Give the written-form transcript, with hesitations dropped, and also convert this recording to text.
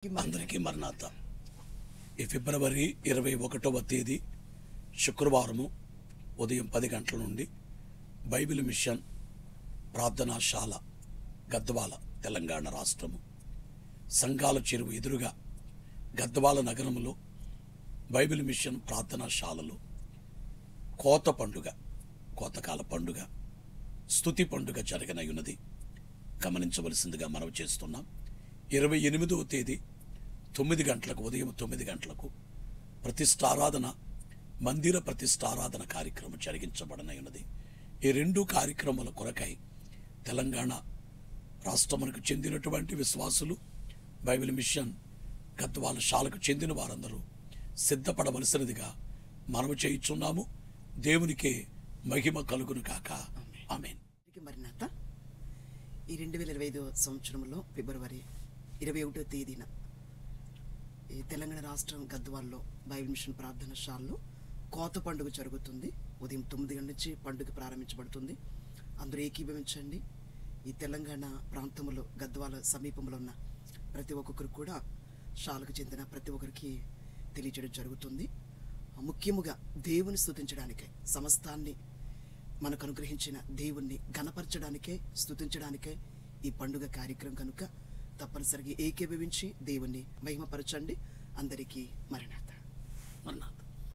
అందరికీ మరణాత. ఈ ఫిబ్రవరి 21వ తేదీ శుక్రవారము ఉదయం 10 గంటల నుండి బైబిల్ మిషన్ ప్రార్థనాశాల గద్వాల తెలంగాణ రాష్ట్రము సంఘాల చెరువు ఎదురుగా గద్వాల నగరంలో బైబిల్ మిషన్ ప్రార్థనాశాలలో కోత పండుగ, కోతకాల పండుగ, స్తుతి పండుగ జరగనయున్నది గమనించవలసిందిగా మనవి చేస్తున్నాం. 28వ తేదీ 9 గంటలకు, ఉదయం 9 గంటలకు ప్రతిష్టారాధన, మందిర ప్రతిష్టారాధన కార్యక్రమం జరిగించబడనయున్నది. ఈ రెండు కార్యక్రమాల కొరకై తెలంగాణ రాష్ట్రమునకు చెందినటువంటి విశ్వాసులు, బైబిల్ మిషన్ గద్వాల శాలకు చెందిన వారందరూ సిద్ధపడవలసినదిగా మనము చేయుచున్నాము. దేవునికే మహిమ కలుగును కాక. ఆమేన్. మరినాత ఈ 2025 సంవత్సరంలో ఫిబ్రవరి 21వ తేదీన ఈ తెలంగాణ రాష్ట్రం గద్వాల్లో బైబిల్ మిషన్ ప్రార్థనశాలలో కోత పండుగ జరుగుతుంది. ఉదయం 9 గంటల నుంచి పండుగ ప్రారంభించబడుతుంది. అందరూ ఏకీభవించండి. ఈ తెలంగాణ ప్రాంతంలో గద్వాల సమీపంలో ఉన్న ప్రతి ఒక్కొక్కరు కూడా శాలకు చెందిన ప్రతి ఒక్కరికి తెలియజేయడం జరుగుతుంది. ముఖ్యముగా దేవుని స్తుతించడానికే, సమస్తాన్ని మనకు అనుగ్రహించిన దేవుణ్ణి ఘనపరచడానికే, స్తుతించడానికే ఈ పండుగ కార్యక్రమం కనుక తప్పనిసరిగా ఏకీభవించి దేవుణ్ణి మహిమపరచండి. అందరికీ మరణాత.